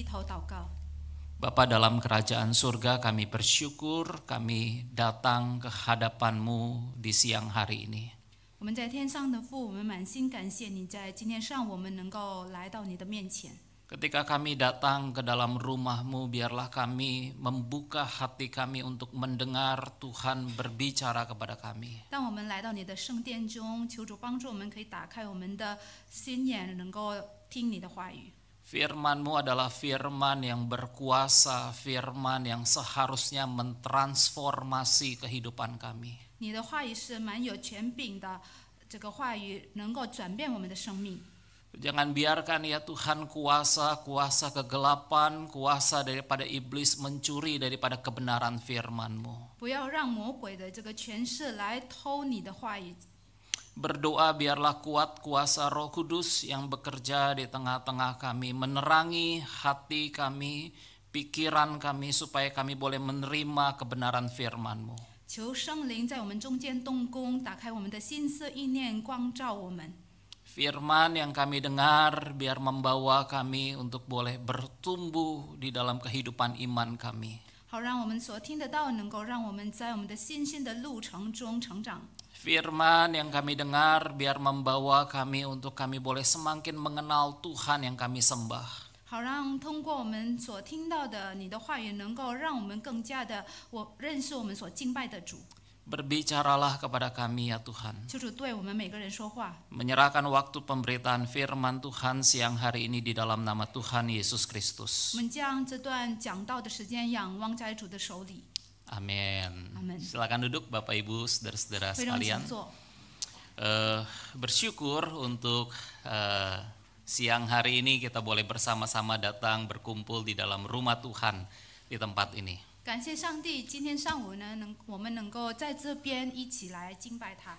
头祷告。 Bapa dalam kerajaan surga, kami bersyukur kami datang ke hadapan-Mu di siang hari ini. 我们在天上的父，我们满心感谢你在今天上午我们能够来到你的面前。 Ketika kami datang ke dalam rumah-Mu, biarlah kami membuka hati kami untuk mendengar Tuhan berbicara kepada kami. 当我们来到你的圣殿中，求主帮助我们，可以打开我们的心眼，能够听你的话语。 Firman-Mu adalah firman yang berkuasa, firman yang seharusnya mentransformasi kehidupan kami. 你的话语是蛮有权柄的，这个话语能够转变我们的生命。 Jangan biarkan ya Tuhan kuasa kegelapan, kuasa daripada iblis mencuri daripada kebenaran firman-Mu. 不要让魔鬼的这个权势来偷你的话语。 Berdoa biarlah kuat kuasa Roh Kudus yang bekerja di tengah-tengah kami, menerangi hati kami, pikiran kami supaya kami boleh menerima kebenaran firman-Mu. 求圣灵在我们中间动工，打开我们的心思意念，光照我们。 Firman yang kami dengar biar membawa kami untuk boleh bertumbuh di dalam kehidupan iman kami. 好让我们所听得到，能够让我们在我们的信心的路程中成长。 Firman yang kami dengar biar membawa kami untuk kami boleh semakin mengenal Tuhan yang kami sembah. 好让通过我们所听到的你的话语，能够让我们更加的认识我们所敬拜的主。 Berbicaralah kepada kami ya Tuhan. 求主对我们每个人说话。 Menyerahkan waktu pemberitaan firman Tuhan siang hari ini di dalam nama Tuhan Yesus Kristus. 我们将这段讲道的时间仰望在主的手里。 Amin. Amin. Silakan duduk Bapak Ibu saudara-saudara 会让 sekalian. 请坐。 Bersyukur untuk siang hari ini kita boleh bersama-sama datang berkumpul di dalam rumah Tuhan di tempat ini. 感谢上帝，今天上午呢，我们能够在这边一起来敬拜他。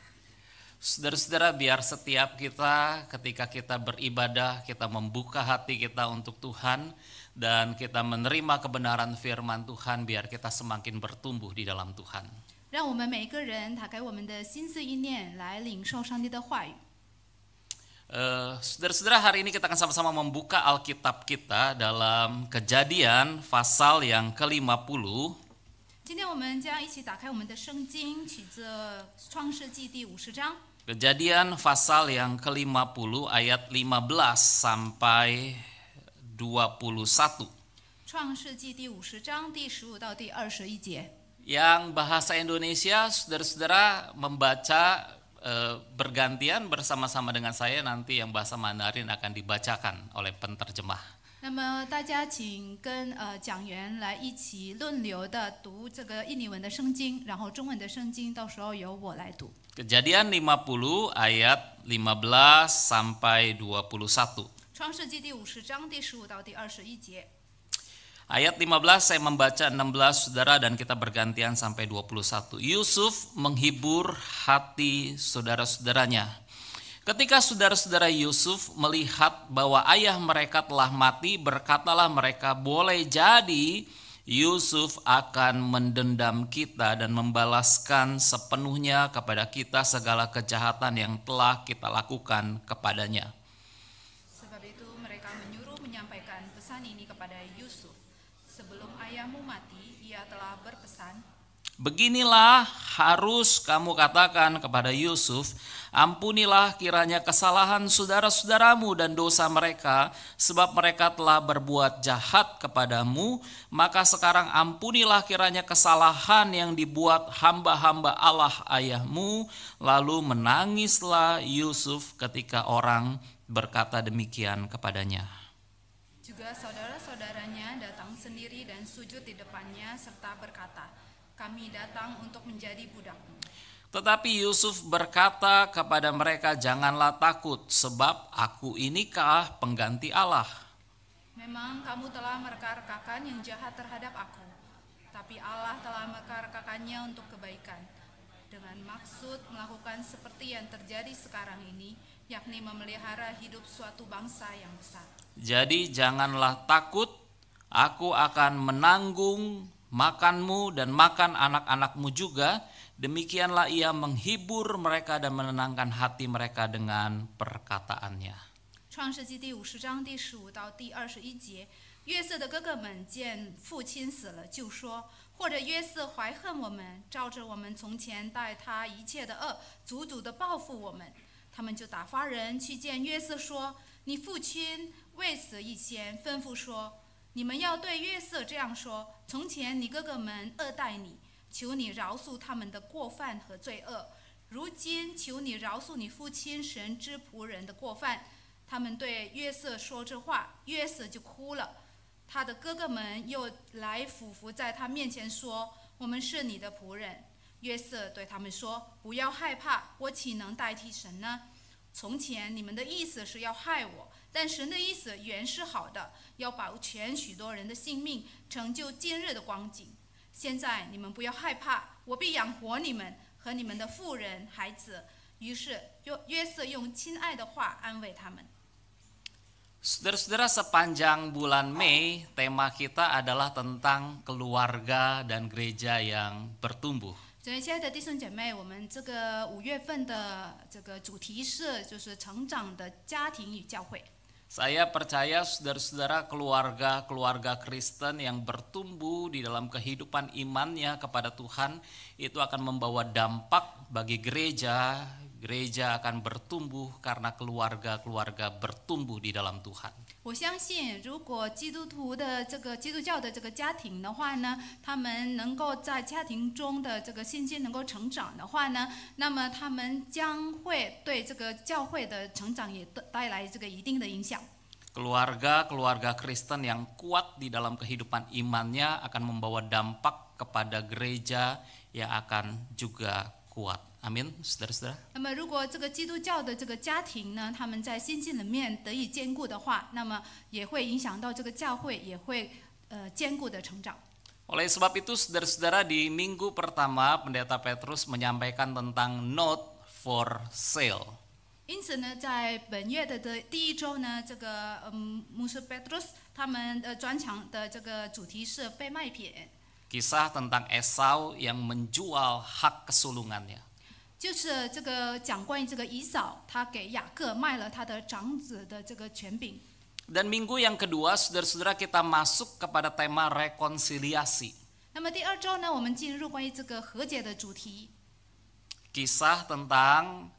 Saudara-saudara, biar setiap kita ketika kita beribadah, kita membuka hati kita untuk Tuhan dan kita menerima kebenaran firman Tuhan, biar kita semakin bertumbuh di dalam Tuhan. 让我们每一个人打开我们的心思意念，来领受上帝的话语。 Saudara-saudara, hari ini kita akan sama-sama membuka Alkitab kita dalam Kejadian pasal yang ke-50. 今天我们将一起打开我们的圣经，取自创世纪第50章。 Kejadian pasal yang ke-50 ayat 15 sampai 21. 创世纪第50章第15到第21节。 Yang bahasa Indonesia, saudara-saudara membaca bergantian bersama-sama dengan saya, nanti yang bahasa Mandarin akan dibacakan oleh penterjemah. 那么大家请跟讲员来一起轮流的读这个印尼文的圣经，然后中文的圣经到时候由我来读。 Kejadian 50 ayat 15 sampai 21. 创世纪第50章第15到第21节。 Ayat 15 saya membaca 16 saudara dan kita bergantian sampai 21. Yusuf menghibur hati saudara-saudaranya. Ketika saudara-saudara Yusuf melihat bahwa ayah mereka telah mati, berkatalah mereka, boleh jadi Yusuf akan mendendam kita dan membalaskan sepenuhnya kepada kita segala kejahatan yang telah kita lakukan kepadanya. Sebab itu mereka menyuruh menyampaikan pesan ini kepada Yusuf. Sebelum ayahmu mati, ia telah berpesan, beginilah harus kamu katakan kepada Yusuf, ampunilah kiranya kesalahan saudara-saudaramu dan dosa mereka, sebab mereka telah berbuat jahat kepadamu. Maka sekarang ampunilah kiranya kesalahan yang dibuat hamba-hamba Allah ayahmu. Lalu menangislah Yusuf ketika orang berkata demikian kepadanya. juga saudara-saudaranya datang sendiri dan sujud di depannya serta berkata, kami datang untuk menjadi budakmu. Tetapi Yusuf berkata kepada mereka, janganlah takut, sebab aku inikah pengganti Allah. Memang kamu telah mereka-rekakan yang jahat terhadap aku, tapi Allah telah mereka-rekakannya untuk kebaikan, dengan maksud melakukan seperti yang terjadi sekarang ini, yakni memelihara hidup suatu bangsa yang besar. Jadi janganlah takut, aku akan menanggung makanmu dan makan anak-anakmu juga. Demikianlah ia menghibur mereka dan menenangkan hati mereka dengan perkataannya. 创世纪第50章第15到第21节，约瑟的哥哥们见父亲死了，就说：或者约瑟怀恨我们，照着我们从前待他一切的恶，足足的报复我们。他们就打发人去见约瑟，说：你父亲未死以前吩咐说，你们要对约瑟这样说：从前你哥哥们恶待你，求你饶恕他们的过犯和罪恶。如今求你饶恕你父亲神之仆人的过犯。他们对约瑟说这话，约瑟就哭了。他的哥哥们又来俯伏在他面前说：我们是你的仆人。约瑟对他们说：不要害怕，我岂能代替神呢？从前你们的意思是要害我，但神的意思原是好的，要保全许多人的性命，成就今日的光景。现在你们不要害怕，我必养活你们和你们的妇人孩子。于是约瑟用亲爱的话安慰他们。Saudara-saudara, sepanjang bulan Mei, tema kita adalah tentang keluarga dan gereja yang bertumbuh. 所以，亲爱的弟兄姐妹，我们这个5月份的这个主题是就是成长的家庭与教会。Saya percaya saudara-saudara keluarga Kristen yang bertumbuh di dalam kehidupan imannya kepada Tuhan itu akan membawa dampak bagi gereja. Gereja akan bertumbuh karena keluarga bertumbuh di dalam Tuhan. 我相信，如果基督教的这个家庭的话呢，他们能够在家庭中的这个信心能够成长的话呢，那么他们将会对这个教会的成长也带来这个一定的影响。Keluarga Kristen yang kuat di dalam kehidupan imannya akan membawa dampak kepada gereja yang akan juga kuat. Amin, saudara-saudara. 那么，如果这个基督教的这个家庭呢，他们在信心里面得以坚固的话，那么也会影响到这个教会，也会坚固的成长。Oleh sebab itu, saudara-saudara, di minggu pertama Pendeta Petrus menyampaikan tentang not for sale. 因此呢，在本月的第一周呢，这个牧师 Petrus 他们专场的这个主题是非卖品。Kisah tentang Esau yang menjual hak kesulungannya. 就是这个讲关于这个以扫，他给雅各卖了他的长子的这个权柄。Dan minggu yang kedua, saudara-saudara, kita masuk kepada tema rekonsiliasi. 那么第二周呢，我们进入关于这个和解的主题。Kisah tentang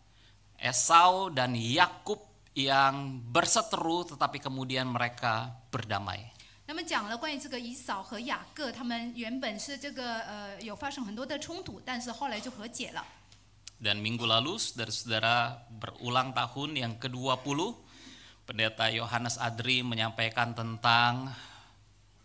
Esau dan Yakub yang berseteru, tetapi kemudian mereka berdamai. 那么讲了关于这个以扫和雅各，他们原本是这个有发生很多的冲突，但是后来就和解了。Dan minggu lalu, saudara-saudara, berulang tahun yang ke-20, Pendeta Yohanes Adri menyampaikan tentang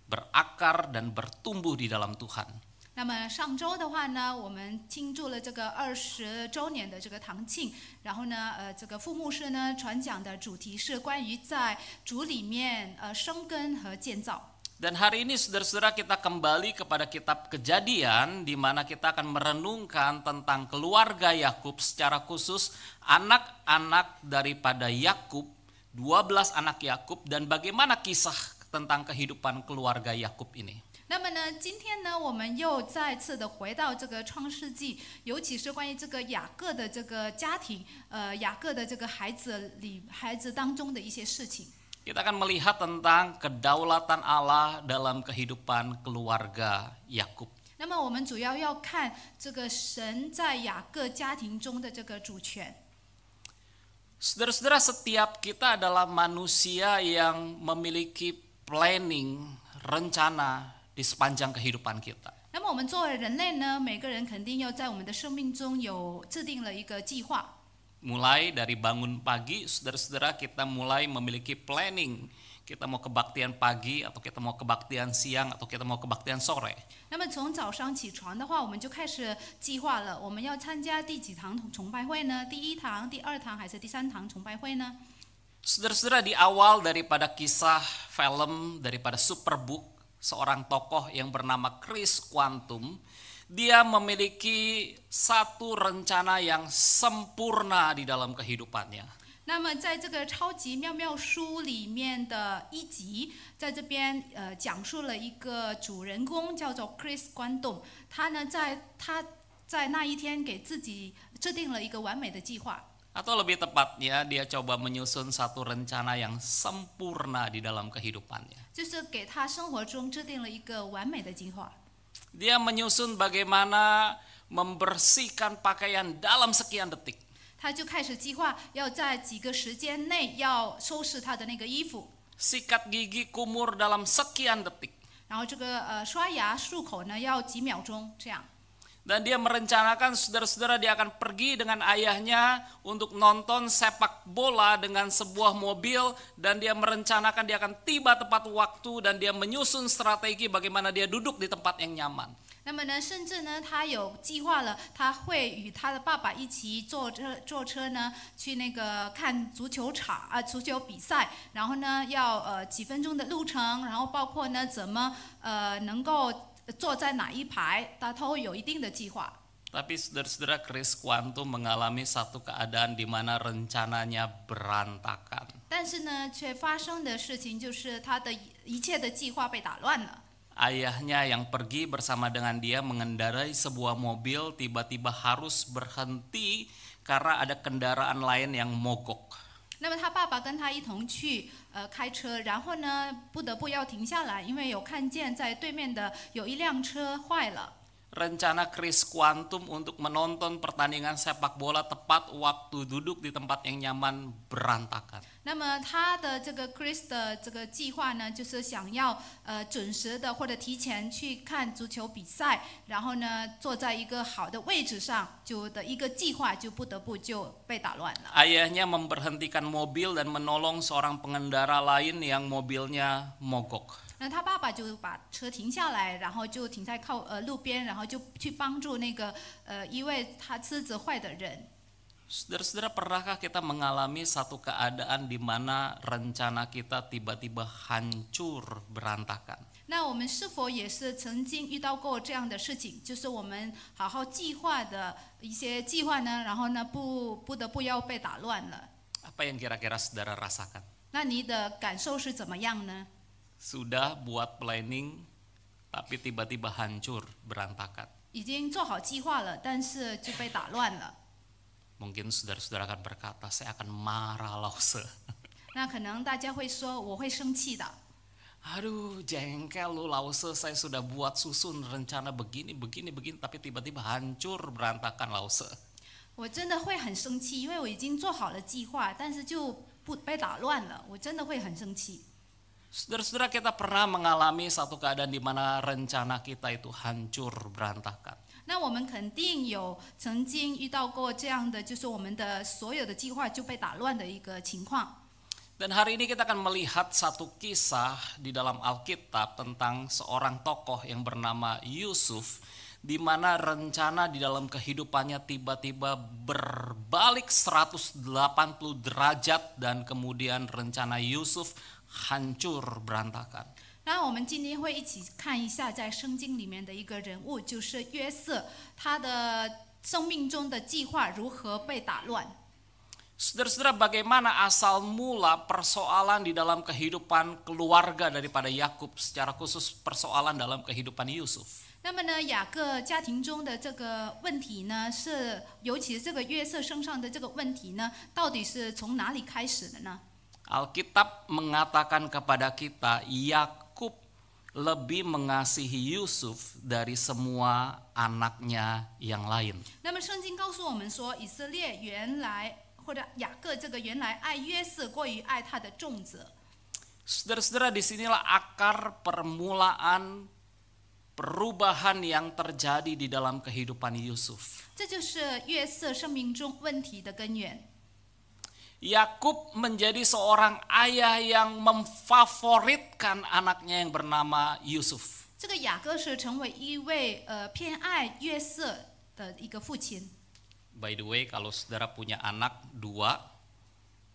berakar dan bertumbuh di dalam Tuhan. 那么上周的话呢，我们庆祝了这个20周年的这个堂庆，然后呢，这个副牧师呢传讲的主题是关于在主里面生根和建造。Dan hari ini saudara-saudara kita kembali kepada kitab Kejadian di mana kita akan merenungkan tentang keluarga Yakub, secara khusus anak-anak daripada Yakub, 12 anak Yakub, dan bagaimana kisah tentang kehidupan keluarga Yakub ini. 那么呢，今天呢，我们又再次的回到这个创世纪，尤其是关于这个雅各的这个家庭，雅各的这个孩子当中的一些事情。Kita akan melihat tentang kedaulatan Allah dalam kehidupan keluarga Yakub. 那么我们主要看这个神在雅各家庭中的这个主权。Saudara-saudara, setiap kita adalah manusia yang memiliki planning, rencana di sepanjang kehidupan kita. 那么我们作为人类呢，每个人肯定要在我们的生命中有制定了一个计划。Mulai dari bangun pagi, saudara-saudara, kita mulai memiliki planning. Kita mau kebaktian pagi, atau kita mau kebaktian siang, atau kita mau kebaktian sore. 那么从早上起床的话，我们就开始计划了。我们要参加第几堂崇拜会呢？第1堂、第2堂还是第3堂崇拜会呢？ Saudara-saudara, di awal daripada kisah film, daripada Superbook, seorang tokoh yang bernama Chris Quantum, dia memiliki satu rencana yang sempurna di dalam kehidupannya. 那么在这个超级妙妙书里面的1集，在这边讲述了一个主人公叫做 Chris Quantum， 他在那一天给自己制定了一个完美的计划。Atau lebih tepatnya dia coba menyusun satu rencana yang sempurna di dalam kehidupannya. 就是给他生活中制定了一个完美的计划。 Dia menyusun bagaimana membersihkan pakaian dalam sekian detik. 他就开始计划要在几个时间内要收拾他的那个衣服， Sikat gigi kumur dalam sekian detik. 然后这个刷牙漱口呢要几秒钟这样。 Dan dia merencanakan saudara-saudara dia akan pergi dengan ayahnya untuk nonton sepak bola dengan sebuah mobil. Dan dia merencanakan dia akan tiba tepat waktu dan dia menyusun strategi bagaimana dia duduk di tempat yang nyaman. 那么呢，甚至呢，他有计划了，他会与他的爸爸一起坐车呢，去那个看足球场足球比赛，然后呢，要几分钟的路程，然后包括呢，怎么能够坐在哪一排，他都会有一定的计划。 Tapi saudara-saudara Chris Quantum mengalami satu keadaan di mana rencananya berantakan. 但是呢，却发生的事情就是他的一切的计划被打乱了。 Ayahnya yang pergi bersama dengan dia mengendarai sebuah mobil tiba-tiba harus berhenti karena ada kendaraan lain yang mogok. 那么他爸爸跟他一同去开车，然后呢不得不要停下来，因为有看见在对面的有一辆车坏了。 Rencana Chris Quantum untuk menonton pertandingan sepak bola tepat waktu duduk di tempat yang nyaman berantakan. 那么他的这个 Chris 的这个计划呢，就是想要准时的或者提前去看足球比赛，然后呢坐在一个好的位置上，就的一个计划就不得不就被打乱了。 Ayahnya memberhentikan mobil dan menolong seorang pengendara lain yang mobilnya mogok. 那他爸爸就把车停下来，然后就停在路边，然后就去帮助那个因为他车子坏的人。 Saudara-saudara, pernahkah kita mengalami satu keadaan di mana rencana kita tiba-tiba hancur berantakan? 那我们是否也是曾经遇到过这样的事情？就是我们好好计划的一些计划呢，然后呢不得不要被打乱了。 Apa yang kira-kira saudara rasakan? 那你的感受是怎么样呢？ Sudah buat planning, tapi tiba-tiba hancur berantakan. 已经做好计划了，但是就被打乱了。 Mungkin saudara-saudara akan berkata, saya akan marah Lause. 那可能大家会说，我会生气的。 Aduh, jengkel lu Lause, saya sudah buat susun rencana begini, tapi tiba-tiba hancur berantakan Lause. 我真的会很生气，因为我已经做好了计划，但是就不被打乱了，我真的会很生气。 Saudara-saudara, kita pernah mengalami satu keadaan di mana rencana kita itu hancur berantakan. 那我们肯定有曾经遇到过这样的，就是我们的所有的计划就被打乱的一个情况。 Dan hari ini kita akan melihat satu kisah di dalam Alkitab tentang seorang tokoh yang bernama Yusuf, di mana rencana di dalam kehidupannya tiba-tiba berbalik 180 derajat dan kemudian rencana Yusuf hancur berantakan. 那我们今天会一起看一下在圣经里面的一个人物，就是约瑟，他的生命中的计划如何被打乱。 Saudara-saudara, bagaimana asal mula persoalan di dalam kehidupan keluarga daripada Yakub, secara khusus persoalan dalam kehidupan Yusuf. 那么呢，雅各家庭中的这个问题呢，是尤其是这个约瑟身上的这个问题呢，到底是从哪里开始的呢？ Alkitab mengatakan kepada kita, Yakub lebih mengasihi Yusuf dari semua anaknya yang lain. 那么圣经告诉我们说，以色列原来或者雅各这个原来爱约瑟过于爱他的众子。 Saudara-saudara, disinilah akar permulaan perubahan yang terjadi di dalam kehidupan Yusuf. 这就是约瑟生命中问题的根源。 Yakub menjadi seorang ayah yang memfavoritkan anaknya yang bernama Yusuf. 这个雅各是成为一位偏爱约瑟的一个父亲。 By the way, kalau saudara punya anak dua,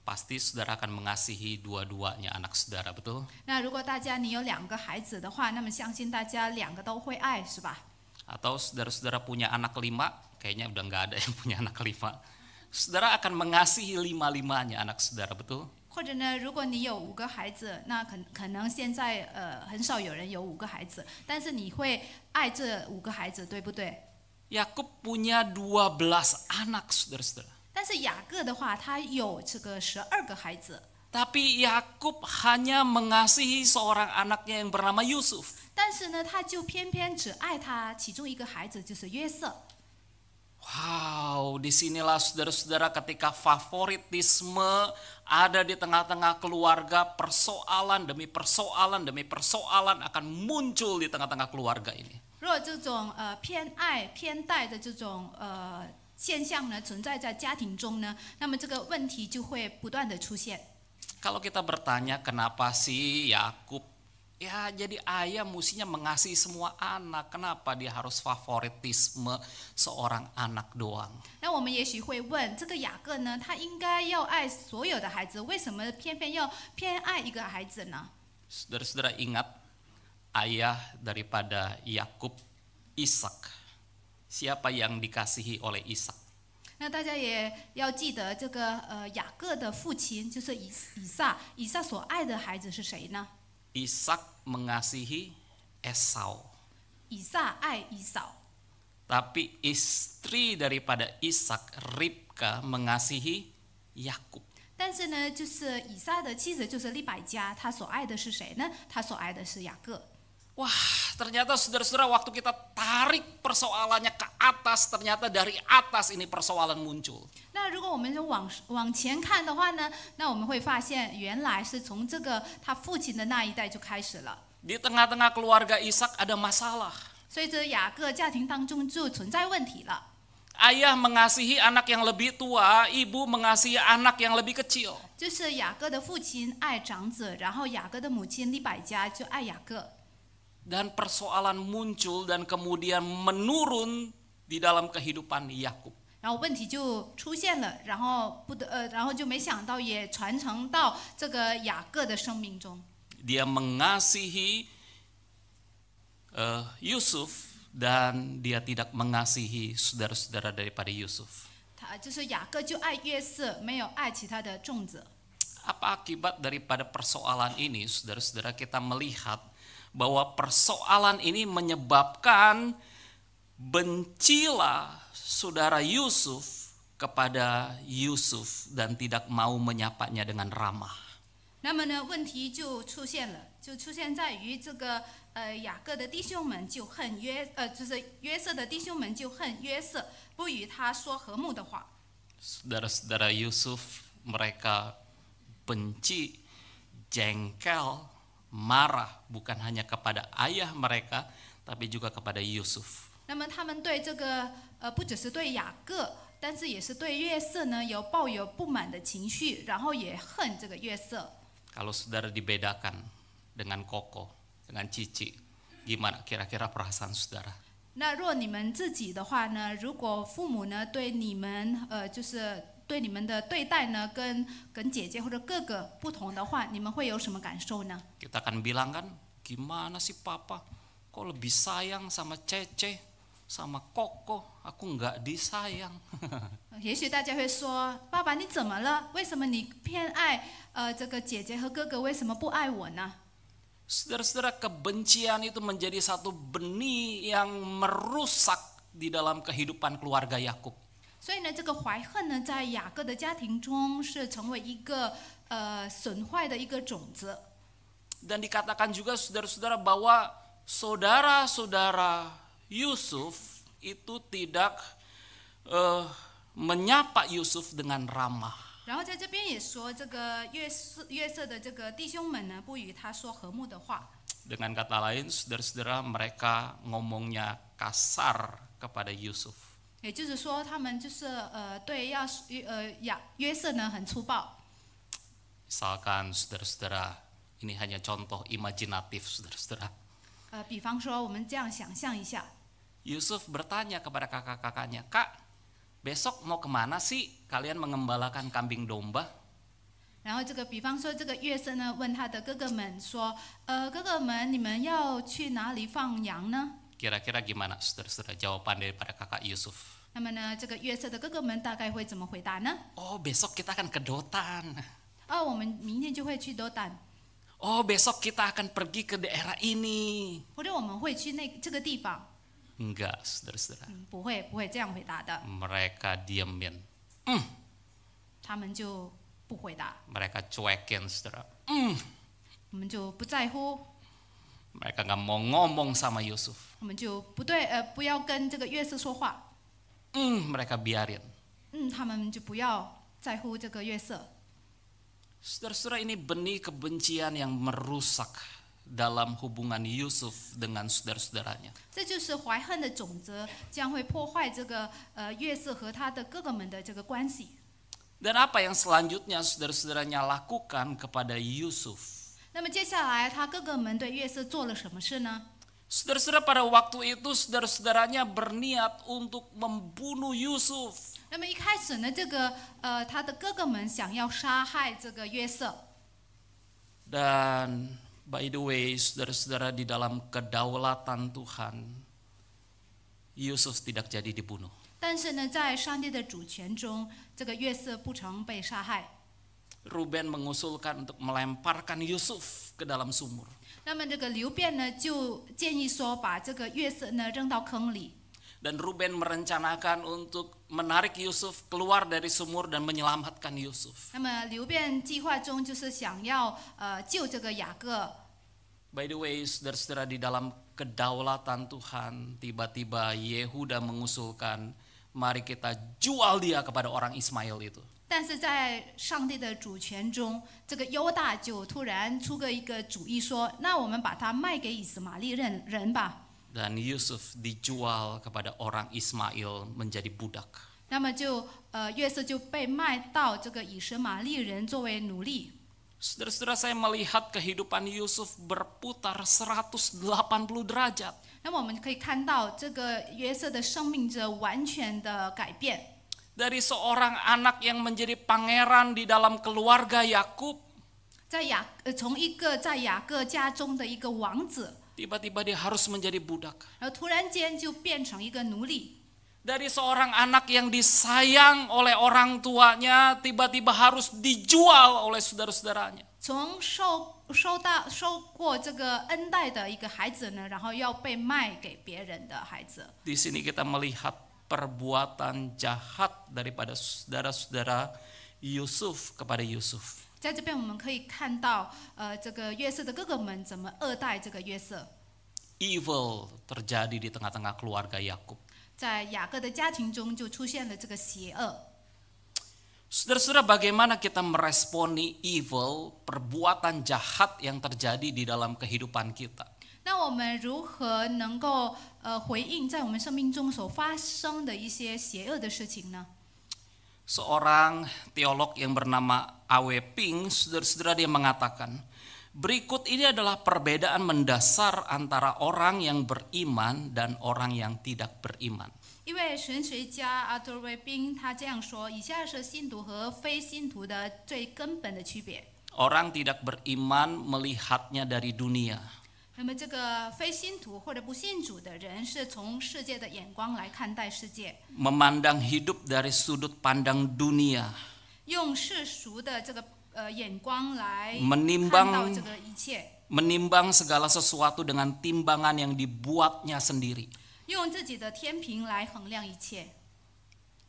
pasti saudara akan mengasihi dua-duanya anak saudara, betul? 那如果大家你有2个孩子的话，那么相信大家2个都会爱，是吧？ Atau saudara-saudara punya anak 5, kayaknya udah nggak ada yang punya anak 5. Saudara akan mengasihi 5-5-nya anak saudara, betul? 或者呢，如果你有5个孩子，那可能现在很少有人有5个孩子，但是你会爱这5个孩子，对不对？ Yakub punya 12 anak, saudara-saudara. 但是雅各的话，他有这个12个孩子， Tapi Yakub hanya mengasihi seorang anaknya yang bernama Yusuf. 但是呢，他就偏偏只爱他其中一个孩子，就是约瑟。 Wow, disinilah saudara-saudara ketika favoritisme ada di tengah-tengah keluarga, persoalan demi persoalan demi persoalan akan muncul di tengah-tengah keluarga ini. 如果这种偏爱偏待的这种现象呢存在在家庭中呢，那么这个问题就会不断的出现。 Kalau kita bertanya kenapa sih Yakub, ya jadi ayah mestinya mengasihi semua anak, kenapa dia harus favoritisme seorang anak doang? 那我们也许会问，这个雅各呢，他应该要爱所有的孩子，为什么偏偏要偏爱一个孩子呢？ Saudara-saudara ingat ayah daripada Yakub, Ishak. Siapa yang dikasihi oleh Ishak? 那大家也要记得，这个雅各的父亲就是以撒，以撒所爱的孩子是谁呢？ Ishak mengasihi Esau. 以撒爱以扫， Tapi istri daripada Ishak, Ribka, mengasihi Yakub. 但是呢，就是以撒的妻子就是利百加，她所爱的是谁呢？她所爱的是雅各。 Wah, ternyata saudara-saudara waktu kita tarik persoalannya ke atas, ternyata dari atas ini persoalan muncul. 那如果我们往前看的话呢，那我们会发现，原来是从这个他父亲的那一代就开始了。 Di tengah-tengah keluarga Ishak ada masalah. 所以这雅各家庭当中就存在问题了。 Ayah mengasihi anak yang lebih tua, ibu mengasihi anak yang lebih kecil. 就是雅各的父亲爱长子，然后雅各的母亲利百加就爱雅各。 Dan persoalan muncul dan kemudian menurun di dalam kehidupan Yakub. 然后问题就出现了，然后就没想到也传承到这个雅各的生命中。 Dia mengasihi Yusuf dan dia tidak mengasihi saudara-saudara daripada Yusuf. 他就是雅各就爱约瑟，没有爱其他的众子。 Apa akibat daripada persoalan ini, saudara-saudara, kita melihat bahwa persoalan ini menyebabkan bencilah saudara Yusuf kepada Yusuf dan tidak mau menyapanya dengan ramah. 那么呢，问题就出现了，就出现在于这个雅各的弟兄们就恨就是约瑟的弟兄们就恨约瑟，不与他说和睦的话。 Saudara-saudara Yusuf mereka benci, jengkel, marah bukan hanya kepada ayah mereka tapi juga kepada Yusuf. 那么他们对这个不只是对雅各，但是也是对约瑟呢抱有不满的情绪，然后也恨这个约瑟。 Kalau saudara dibedakan dengan Koko, dengan Cici, gimana kira-kira perasaan saudara? 那若你们自己的话呢，如果父母呢对你们就是对你们的对待呢跟姐姐或者哥哥不同的话，你们会有什么感受呢？ Kita akan bilang kan, gimana sih papa? Kok lebih sayang sama Cece, sama Koko? Aku nggak disayang. 也许大家会说，爸爸你怎么了？为什么你偏爱这个姐姐和哥哥，为什么不爱我呢？ Saudara-saudara, kebencian itu menjadi satu benih yang merusak di dalam kehidupan keluarga Yakub. 所以呢，这个怀恨呢，在雅各的家庭中是成为一个损坏的一个种子。 Dan dikatakan juga saudara-saudara bahwa saudara-saudara Yusuf itu tidak menyapa Yusuf dengan ramah. 然后在这边也说，这个约瑟的这个弟兄们呢，不与他说和睦的话。 Dengan kata lain, saudara-saudara, mereka ngomongnya kasar kepada Yusuf. 也就是说，他们就是对约瑟呢很粗暴。 Misalkan saudara-saudara, ini hanya contoh imajinatif saudara-saudara. 比方说，我们这样想象一下， Yusuf bertanya kepada kakak-kakaknya, Kak, besok mau kemana sih kalian mengembalakan kambing domba? 然后比方说这个约瑟呢问他的哥哥们说，哥哥们，你们要去哪里放羊呢？ Kira-kira gimana saudara-saudara jawaban daripada kakak Yusuf? 那么呢，这个约瑟的哥哥们大概会怎么回答呢？ Oh, besok kita akan ke Dotan. 我们明天就会去多丹， Oh, besok kita akan pergi ke daerah ini. 或者我们会去这个地方。 Enggak, saudara-saudara. 不会这样回答的。 Mereka diamin. 他们就不回答， Mereka cuekin, saudara. 我们就不在乎， Mereka nggak mau ngomong sama Yusuf. 我们就不要跟这个约瑟说话， Mereka biarin. 他们就不要在乎这个约瑟。 Saudara-saudara, ini benih kebencian yang merusak dalam hubungan Yusuf dengan saudara-saudaranya. 这就是怀恨的种子，将会破坏这个约瑟和他的哥哥们的这个关系。 Dan apa yang selanjutnya saudara-saudaranya lakukan kepada Yusuf? 那么接下来他哥哥们对约瑟做了什么事呢？ Saudara-saudara, pada waktu itu saudara-saudaranya berniat untuk membunuh Yusuf. 那么一开始呢，他的哥哥们想要杀害这个约瑟。 Dan by the way, saudara-saudara, di dalam kedaulatan Tuhan, Yusuf tidak jadi dibunuh. 但是呢，在上帝的主权中，这个约瑟不曾被杀害。 Ruben mengusulkan untuk melemparkan Yusuf ke dalam sumur. 那么这个流便呢，就建议说把这个约瑟呢扔到坑里。 Dan Ruben merencanakan untuk menarik Yusuf keluar dari sumur dan menyelamatkan Yusuf. 那么流便计划中就是想要救这个雅各。 By the way, saudara-saudara, di dalam kedaulatan Tuhan, tiba-tiba Yehuda mengusulkan, mari kita jual dia kepada orang Ismail itu. 但是在上帝的主权中，这个犹大就突然出个一个主意说，那我们把他卖给以斯玛利人吧。 Dan Yusuf dijual kepada orang Ismail menjadi budak. 那么约瑟就被卖到这个以实玛利人作为奴隶。 Saudara-saudara, saya melihat kehidupan Yusuf berputar 180 derajat. 那么我们可以看到这个约瑟的生命着完全的改变。 Dari seorang anak yang menjadi pangeran di dalam keluarga Yakub, 从一个在雅各家中的一个王子， tiba-tiba dia harus menjadi budak. 然后突然间就变成一个奴隶。 Dari seorang anak yang disayang oleh orang tuanya, tiba-tiba harus dijual oleh saudara-saudaranya. 从受过这个恩待的一个孩子呢，然后要被卖给别人的孩子。 Di sini kita melihat perbuatan jahat daripada saudara-saudara Yusuf kepada Yusuf. 在这边我们可以看到，这个约瑟的哥哥们怎么恶待这个约瑟。 Evil terjadi di tengah-tengah keluarga Yakub. 在雅各的家庭中就出现了这个邪恶。 Saudara-saudara, bagaimana kita meresponi evil, perbuatan jahat yang terjadi di dalam kehidupan kita? 那我们如何能够回应在我们生命中所发生的一些邪恶的事情呢？ Seorang teolog yang bernama A.W. Pink, saudara-saudara, dia mengatakan, berikut ini adalah perbedaan mendasar antara orang yang beriman dan orang yang tidak beriman. 一位神学家阿多维宾他这样说：以下是信徒和非信徒的最根本的区别。 Orang tidak beriman melihatnya dari dunia. 那么这个非信徒或者不信主的人是从世界的眼光来看待世界， Memandang hidup dari sudut pandang dunia. 用世俗的这个眼光来 Menimbang 看到这个一切， Menimbang segala sesuatu dengan timbangan yang dibuatnya sendiri. 用自己的天平来衡量一切。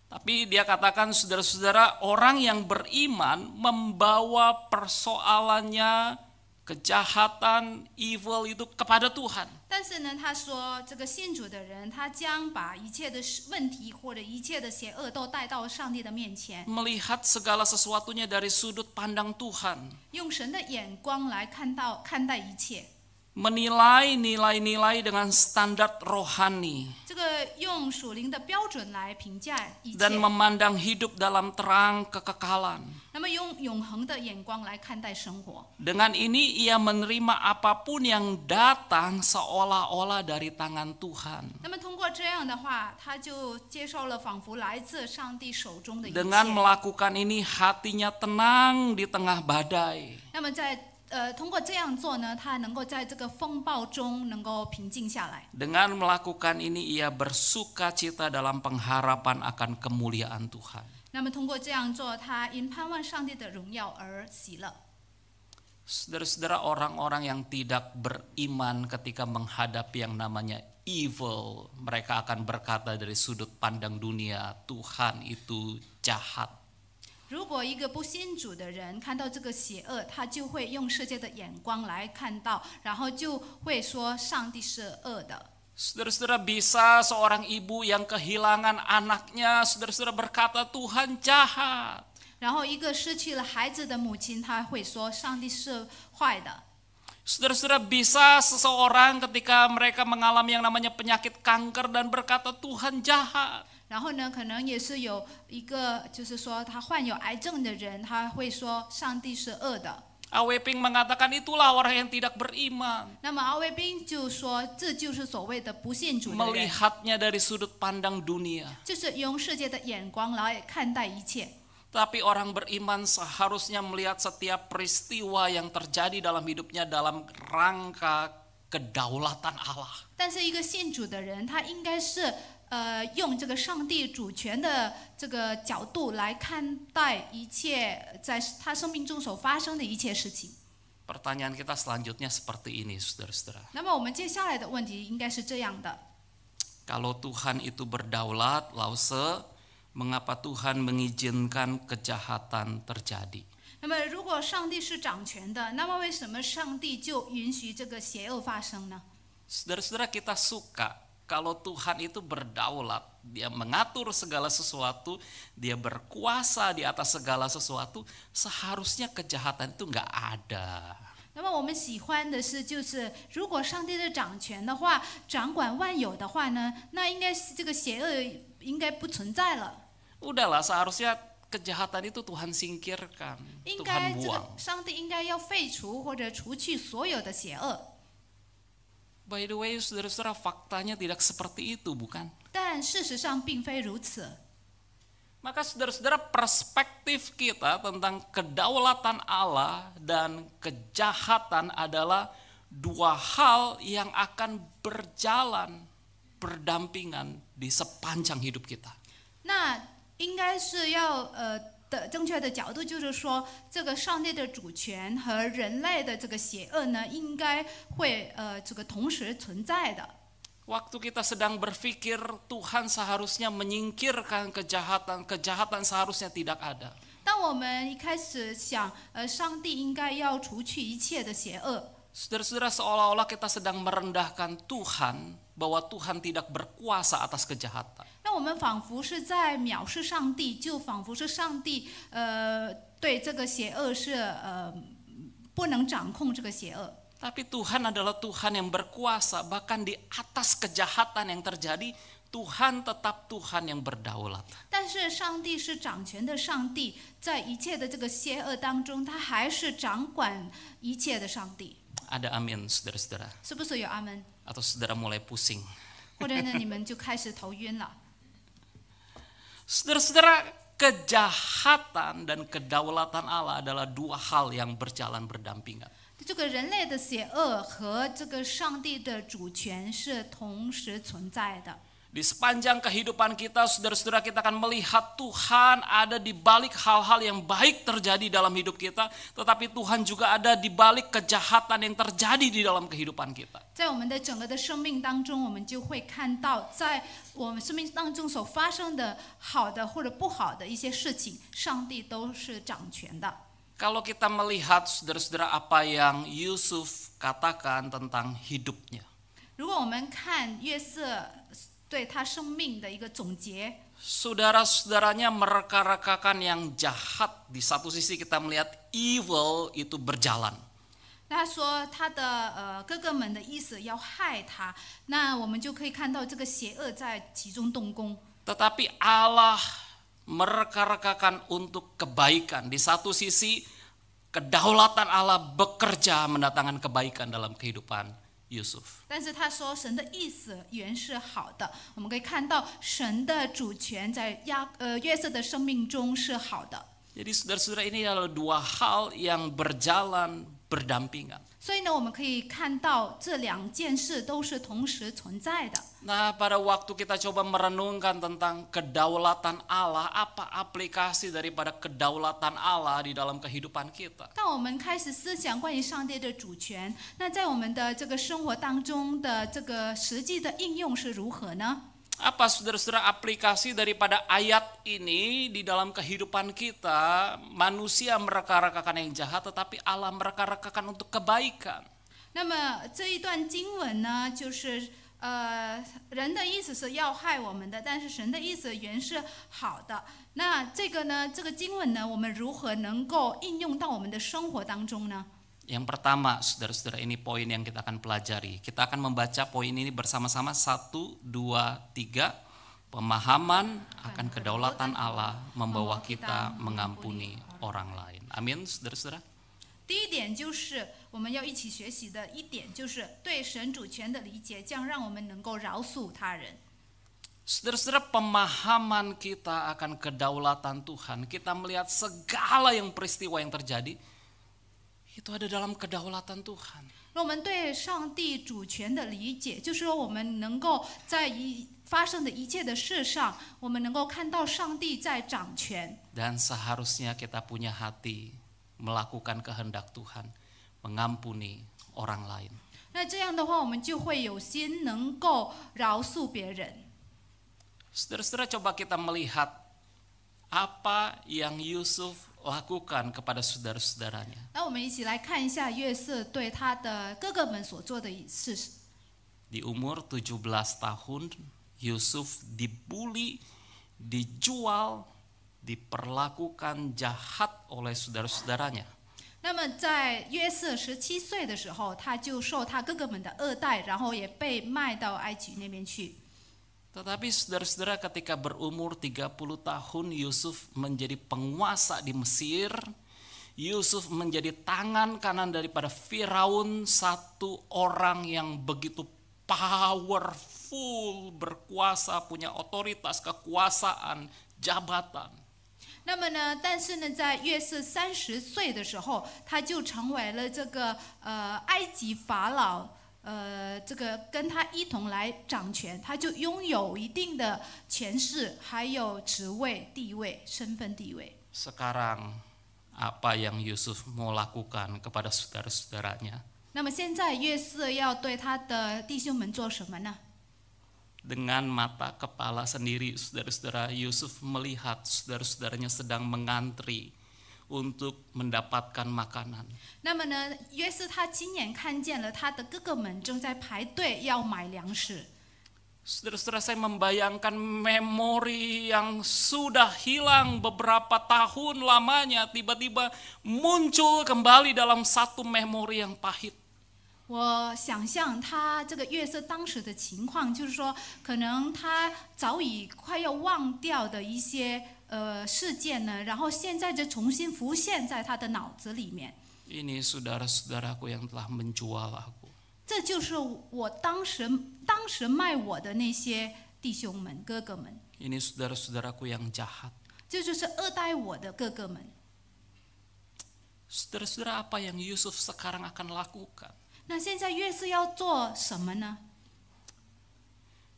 Tapi dia katakan, saudara-saudara, orang yang beriman membawa persoalannya, kejahatan, evil itu kepada Tuhan. 但是呢，他说这个信主的人，他将把一切的问题或者一切的邪恶都带到上帝的面前， Melihat segala sesuatunya dari sudut pandang Tuhan. 用神的眼光来看待一切。 Menilai nilai-nilai dengan standar rohani. 这个用属灵的标准来评价一切， Dan memandang hidup dalam terang kekekalan. 那么用永恒的眼光来看待生活。 Dengan ini ia menerima apapun yang datang seolah-olah dari tangan Tuhan. 那么通过这样的话，他就接受了仿佛来自上帝手中的一切。 Dengan melakukan ini hatinya tenang di tengah badai. 那么通过这样做呢，他能够在这个风暴中能够平静下来。 Dengan melakukan ini ia bersuka cita dalam pengharapan akan kemuliaan Tuhan. 那么通过这样做，他因盼望上帝的荣耀而喜乐。 Saudara-saudara, orang-orang yang tidak beriman ketika menghadapi yang namanya evil, mereka akan berkata dari sudut pandang dunia, Tuhan itu jahat. 如果一个不信主的人看到这个邪恶，他就会用世界的眼光来看到，然后就会说上帝是恶的。Saudara-saudara, bisa seorang ibu yang kehilangan anaknya, saudara-saudara berkata Tuhan jahat. 然后一个失去了孩子的母亲，他会说上帝是坏的。Saudara-saudara, bisa seseorang ketika mereka mengalami yang namanya penyakit kanker dan berkata Tuhan jahat. 然后呢，可能也是有一个，就是说他患有癌症的人，他会说上帝是恶的。A W Ping mengatakan itulah orang yang tidak beriman. 那么阿卫兵就说，这就是所谓的不信主的人， Melihatnya dari sudut pandang dunia. 就是用世界的眼光来看待一切。 Tapi orang beriman seharusnya melihat setiap peristiwa yang terjadi dalam hidupnya dalam rangka kedaulatan Allah. 但是一个信主的人，他应该是用这个上帝主权的这个角度来看待一切在他生命中所发生的一切事情。 Pertanyaan kita selanjutnya seperti ini, saudara-saudara. 那么我们接下来的问题应该是这样的： Kalau Tuhan itu berdaulat, Lause, mengapa Tuhan mengizinkan kejahatan terjadi? 那么如果上帝是掌权的，那么为什么上帝就允许这个邪恶发生呢？ Saudara-saudara, kita suka kalau Tuhan itu berdaulat, dia mengatur segala sesuatu, dia berkuasa di atas segala sesuatu, seharusnya kejahatan itu nggak ada. 那么我们喜欢的是，就是如果上帝的掌权的话，掌管万有的话呢，那应该是这个邪恶应该不存在了。 Udahlah, seharusnya kejahatan itu Tuhan singkirkan, 应该 Tuhan 这 buang. 个上帝应该要废除或者除去所有的邪恶。 By the way, saudara-saudara, faktanya tidak seperti itu, bukan? 但事实上并非如此。 Maka saudara-saudara, perspektif kita tentang kedaulatan Allah dan kejahatan adalah dua hal yang akan berjalan berdampingan di sepanjang hidup kita. 那应该是要的正确的角度，就是说，这个上帝的主权和人类的这个邪恶呢，应该会这个同时存在的。 Waktu kita sedang berpikir Tuhan seharusnya menyingkirkan kejahatan, kejahatan seharusnya tidak ada. 当我们一开始想，上帝应该要除去一切的邪恶， Saudara-saudara, seolah-olah kita sedang merendahkan Tuhan, bahwa Tuhan tidak berkuasa atas kejahatan. 那我们仿佛是在藐视上帝，就仿佛是上帝对这个邪恶是不能掌控这个邪恶。 Tapi Tuhan adalah Tuhan yang berkuasa, bahkan di atas kejahatan yang terjadi, Tuhan tetap Tuhan yang berdaulat. 但是上帝是掌权的上帝，在一切的这个邪恶当中，他还是掌管一切的上帝。 Ada amin, saudara-saudara. 是不是有阿门？ Atau saudara mulai pusing. 或者呢，你们就开始头晕了。 Saudara-saudara, kejahatan dan kedaulatan Allah adalah dua hal yang berjalan berdampingan. 这个人类的邪恶和这个上帝的主权是同时存在的。 Di sepanjang kehidupan kita, saudara-saudara, kita akan melihat Tuhan ada di balik hal-hal yang baik terjadi dalam hidup kita, tetapi Tuhan juga ada di balik kejahatan yang terjadi di dalam kehidupan kita. 在我们的整个的生命当中，我们就会看到，在我们生命当中所发生的好的或者不好的一些事情，上帝都是掌权的。 Kalau kita melihat, saudara-saudara, apa yang Yusuf katakan tentang hidupnya. 如果我们看约瑟对他生命的一个总结， Saudara-saudaranya mereka-rekakan yang jahat. Di satu sisi kita melihat evil itu berjalan. 他说他的哥哥们的意思要害他，那我们就可以看到这个邪恶在其中动工。 Tetapi Allah mereka-rekakan untuk kebaikan. Di satu sisi kedaulatan Allah bekerja mendatangkan kebaikan dalam kehidupan Yusuf. 但是他说神的意思原是好的，我们可以看到神的主权在约瑟的生命中是好的。 Jadi saudara-saudara, ini adalah dua hal yang berjalan berdampingan. 所以呢，我们可以看到这两件事都是同时存在的。 Nah, pada waktu kita coba merenungkan tentang kedaulatan Allah, apa aplikasi daripada kedaulatan Allah di dalam kehidupan kita? 当我们开始思想关于上帝的主权，那在我们的这个生活当中的这个实际的应用是如何呢？ Apa saudara-saudara aplikasi daripada ayat ini di dalam kehidupan kita? Manusia mereka-rekakan yang jahat, tetapi Allah mereka-rekakan untuk kebaikan. 那么这一段经文呢，就是人的意思是要害我们的，但是神的意思原是好的。那这个呢，这个经文呢，我们如何能够应用到我们的生活当中呢？ Yang pertama, saudara-saudara, ini poin yang kita akan pelajari. Kita akan membaca poin ini bersama-sama. 1, 2, 3. Pemahaman akan kedaulatan Allah membawa kita mengampuni orang lain. Amin, saudara-saudara. 第一点就是我们要一起学习的一点，就是对神主权的理解，这样让我们能够饶恕他人。 Saudara-saudara, pemahaman kita akan kedaulatan Tuhan, kita melihat segala yang peristiwa yang terjadi, itu ada dalam kedaulatan Tuhan. 我们对上帝主权的理解，就是说我们能够在发生的一切的事上，我们能够看到上帝在掌权。 Dan seharusnya kita punya hati melakukan kehendak Tuhan, mengampuni orang lain. 那这样的话，我们就会有心能够饶恕别人。 Saudara-saudara, coba kita melihat apa yang Yusuf lakukan kepada saudara-saudaranya. 那我们一起来看一下约瑟对他的哥哥们所做的事。 Di umur 17 tahun, Yusuf dibuli, dijual, diperlakukan jahat oleh saudara-saudaranya. 那么在约瑟17岁的时候，他就受他哥哥们的恶待，然后也被卖到埃及那边去。 Tetapi saudara-saudara, ketika berumur 30 tahun, Yusuf menjadi penguasa di Mesir. Yusuf menjadi tangan kanan daripada Firaun, satu orang yang begitu powerful, berkuasa, punya otoritas, kekuasaan, jabatan. 那么呢，但是呢，在约瑟30岁的时候，他就成为了这个埃及法老。 这个跟他一同来掌权，他就拥有一定的权势，还有职位、地位、身份地位。 Sekarang apa yang Yusuf mau lakukan kepada saudara-saudaranya? 那么现在约瑟要对他的弟兄们做什么呢？ Dengan mata kepala sendiri, saudara-saudara, Yusuf melihat saudara-saudaranya sedang mengantri untuk mendapatkan makanan. 那么呢，约瑟他亲眼看见了他的哥哥们正在排队要买粮食。 Saudara-saudara, saya membayangkan memori yang sudah hilang beberapa tahun lamanya tiba-tiba muncul kembali dalam satu memori yang pahit. 我想象他这个约瑟当时的情况，就是说，可能他早已快要忘掉的一些事件呢，然后现在就重新浮现在他的脑子里面。 Ini saudara-saudaraku yang telah menjual aku. 这就是我当时卖我的那些弟兄们、哥哥们。 Ini saudara-saudaraku yang jahat. 这就是恶待我的哥哥们。 Saudara-saudara, apa yang Yusuf sekarang akan lakukan? 那现在约瑟要做什么呢？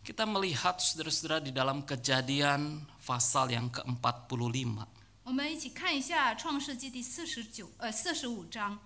Kita melihat saudara-saudara di dalam Kejadian pasal yang ke-45. 我们一起看一下创世纪第45章。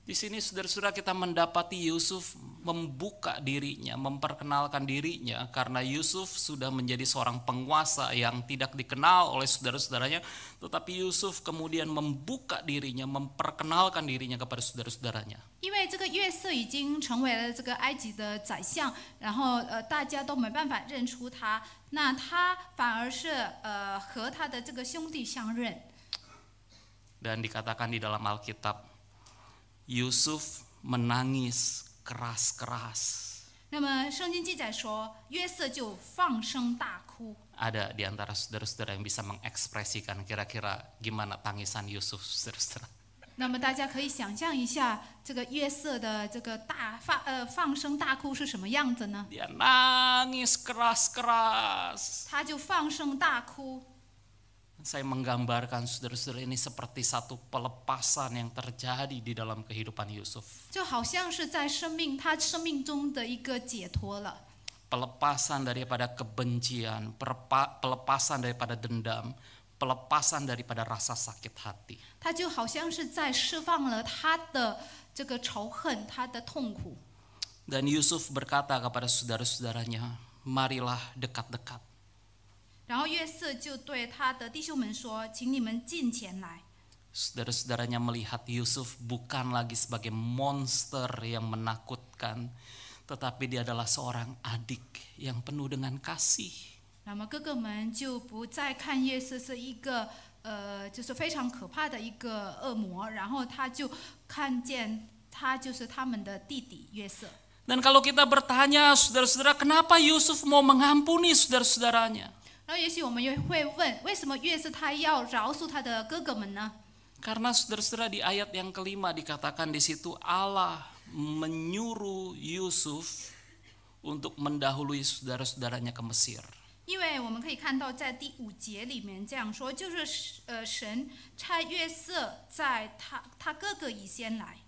Di sini saudara-saudara kita mendapati Yusuf membuka dirinya, memperkenalkan dirinya karena Yusuf sudah menjadi seorang penguasa yang tidak dikenal oleh saudara-saudaranya, tetapi Yusuf kemudian membuka dirinya, memperkenalkan dirinya kepada saudara-saudaranya. 因为这个约瑟已经成为了这个埃及的宰相，然后大家都没办法认出他，那他反而是和他的这个兄弟相认。 Dan dikatakan di dalam Alkitab, Yusuf menangis keras-keras. 那么圣经记载说，约瑟就放声大哭。 Ada di antara saudara-saudara yang bisa mengekspresikan kira-kira gimana tangisan Yusuf, saudara-saudara? 那么大家可以想象一下，这个约瑟的这个放声大哭是什么样子呢？ Dia nangis keras-keras. 他就放声大哭。 Saya menggambarkan saudara-saudara ini seperti satu pelepasan yang terjadi di dalam kehidupan Yusuf. 就好像是在他生命中的一个解脱了。 Pelepasan daripada kebencian, pelepasan daripada dendam, pelepasan daripada rasa sakit hati. 他就好像是在释放了他的这个仇恨，他的痛苦。 Dan Yusuf berkata kepada saudara-saudaranya, marilah dekat-dekat. 然后约瑟就对他的弟兄们说：“请你们近前来。” Saudara-saudaranya melihat Yusuf bukan lagi sebagai monster yang menakutkan, tetapi dia adalah seorang adik yang penuh dengan kasih. 那么哥哥们就不再看约瑟是一个就是非常可怕的一个恶魔，然后他就看见他就是他们的弟弟约瑟。 Dan kalau kita bertanya, saudara-saudara, kenapa Yusuf mau mengampuni saudara-saudaranya? 然后也许我们也会问，为什么约瑟他要饶恕他的哥哥们呢？ Karena saudara-saudara di ayat yang kelima dikatakan di situ Allah menyuruh Yusuf untuk mendahului saudara-saudaranya ke Mesir. 因为我们可以看到，在第5节里面这样说，就是神差约瑟在他哥哥以先来。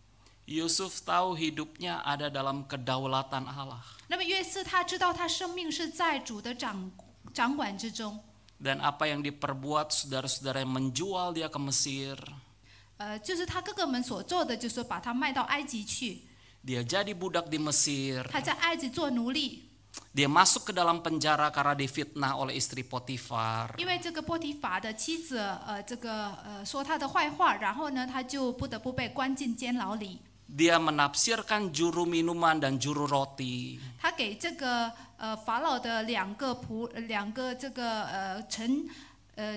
Yusuf tahu hidupnya ada dalam kedaulatan Allah. 那么约瑟他知道他生命是在主的掌管之中。 Dan apa yang diperbuat saudara-saudara yang menjual dia ke Mesir. 就是他哥哥们所做的，就是把他卖到埃及去。 Dia jadi budak di Mesir. 他在埃及做奴隶。 Dia masuk ke dalam penjara karena difitnah oleh istri Potifar. 因为这个波提乏的妻子，说他的坏话，然后呢，他就不得不被关进监牢里。 Dia menafsirkan juru minuman dan juru roti. 他给这个法老的两个这个臣，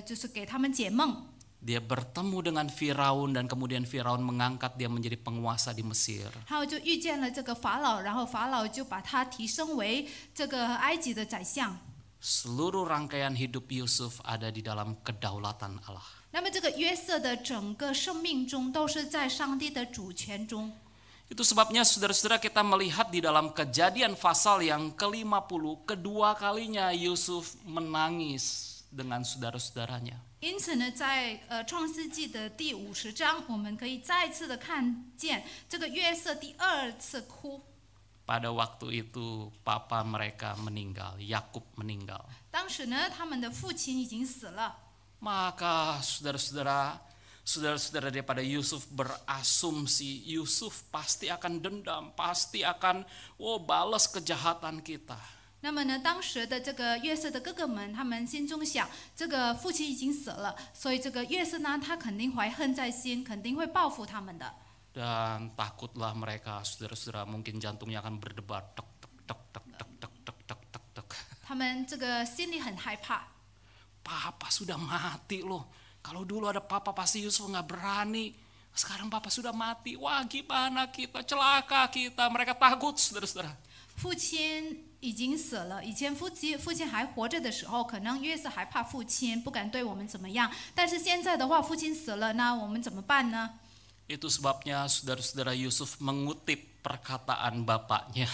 就是给他们解梦。 Dia bertemu dengan Firaun dan kemudian Firaun mengangkat dia menjadi penguasa di Mesir. 还有就遇见了这个法老，然后法老就把他提升为这个埃及的宰相。 Seluruh rangkaian hidup Yusuf ada di dalam kedaulatan Allah. 那么这个约瑟的整个生命中都是在上帝的主权中。 Itu sebabnya saudara-saudara kita melihat di dalam Kejadian pasal yang ke-50 kedua kalinya Yusuf menangis dengan saudara-saudaranya. 因此呢，在创世纪的第50章，我们可以再次的看见这个约瑟第2次哭。 Pada waktu itu papa mereka meninggal, Yakub meninggal. 当时呢，他们的父亲已经死了。 Maka saudara-saudara daripada Yusuf berasumsi Yusuf pasti akan dendam, pasti akan balas kejahatan kita. 那么呢，当时的这个约瑟的哥哥们，他们心中想，这个父亲已经死了，所以这个约瑟呢，他肯定怀恨在心，肯定会报复他们的。 Dan takutlah mereka, saudara-saudara, mungkin jantungnya akan berdebar, tek tek tek tek tek tek tek tek tek tek. 他们这个心里很害怕。 Papa sudah mati loh. Kalau dulu ada papa pasti Yusuf nggak berani. Sekarang papa sudah mati. Wah, gimana kita, celaka kita. Mereka takut, saudara-saudara. 父亲已经死了，以前父亲还活着的时候，可能约瑟还怕父亲，不敢对我们怎么样。但是现在的话，父亲死了，那我们怎么办呢？ Itu sebabnya saudara-saudara Yusuf mengutip perkataan bapaknya.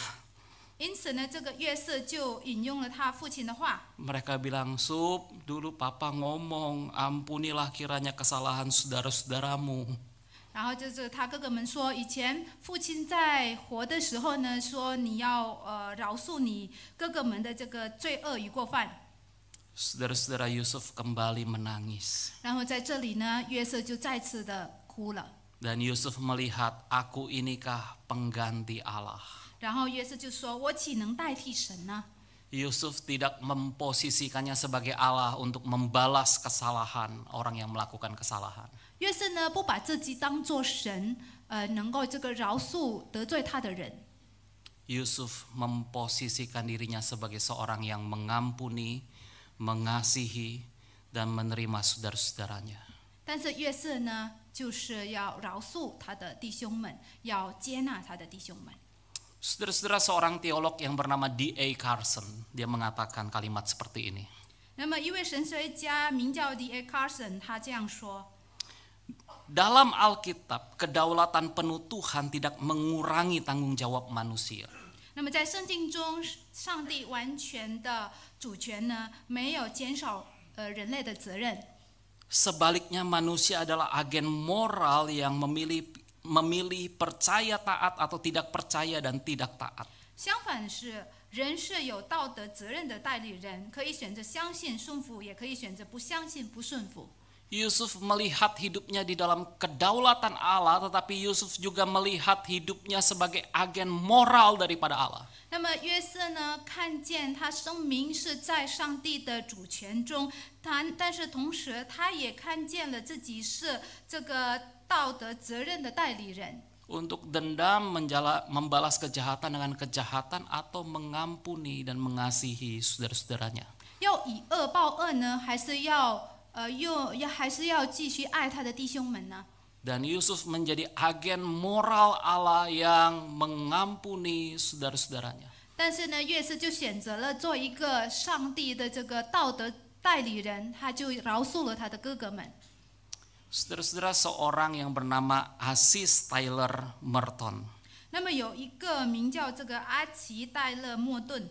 因此呢，这个约瑟就引用了他父亲的话。 Mereka bilang, Sup, dulu papa ngomong, ampunilah kiranya kesalahan saudara-saudaramu. 然后就是他哥哥们说，以前父亲在活的时候呢，说你要饶恕你哥哥们的这个罪恶与过犯。 Saudara-saudara Yusuf kembali menangis. 然后在这里呢，约瑟就再次的哭了。 Dan Yusuf melihat, aku inikah pengganti Allah. 然后约瑟就说：“我岂能代替神呢？” Yusuf tidak memposisikannya sebagai Allah untuk membalas kesalahan orang yang melakukan kesalahan. 约瑟呢，不把自己当作神，能够这个饶恕得罪他的人。 Yusuf memposisikan dirinya sebagai seorang yang mengampuni, mengasihi, dan menerima saudara-saudaranya. 但是约瑟呢，就是要饶恕他的弟兄们，要接纳他的弟兄们。 Saudara-saudara, seorang teolog yang bernama D.A. Carson, dia mengatakan kalimat seperti ini. 那么一位神学家名叫 D.A. Carson， 他这样说。 Dalam Alkitab, kedaulatan penuh Tuhan tidak mengurangi tanggung jawab manusia. 那么在圣经中，上帝完全的主权呢，没有减少人类的责任。 Sebaliknya manusia adalah agen moral yang memilih percaya taat atau tidak percaya dan tidak taat. 相反是，人是有道德责任的代理人，可以选择相信顺服，也可以选择不相信不顺服。Yusuf melihat hidupnya di dalam kedaulatan Allah, tetapi Yusuf juga melihat hidupnya sebagai agen moral daripada Allah. 那么约瑟呢，看见他生命是在上帝的主权中，但是同时他也看见了自己是这个道德责任的代理人。 Untuk dendam, membalas kejahatan dengan kejahatan, atau mengampuni dan mengasihi saudara-saudaranya. 要以恶报恶呢，还是要继续爱他的弟兄们呢？ Dan Yusuf menjadi agen moral Allah yang mengampuni saudara-saudaranya. 但是呢，约瑟就选择了做一个上帝的这个道德代理人，他就饶恕了他的哥哥们。 Saudara-saudara, seorang yang bernama Aziz Tyler Merton. 那么有一个名叫这个阿奇戴勒莫顿。